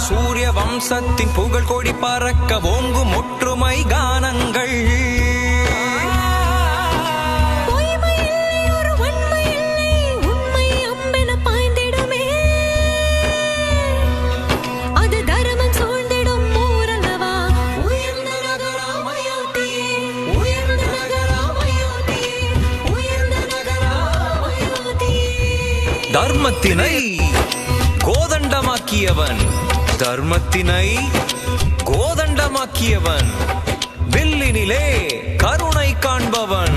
சூரிய வம்சத்தின் புகழ் கொடி பறக்க ஓங்கும் ஒற்றுமை கானங்கள். தர்மத்தினை கோதண்டமாக்கியவன், தர்மத்தினை கோதண்டமாக்கியவன், வில்லினிலே கருணை காண்பவன்.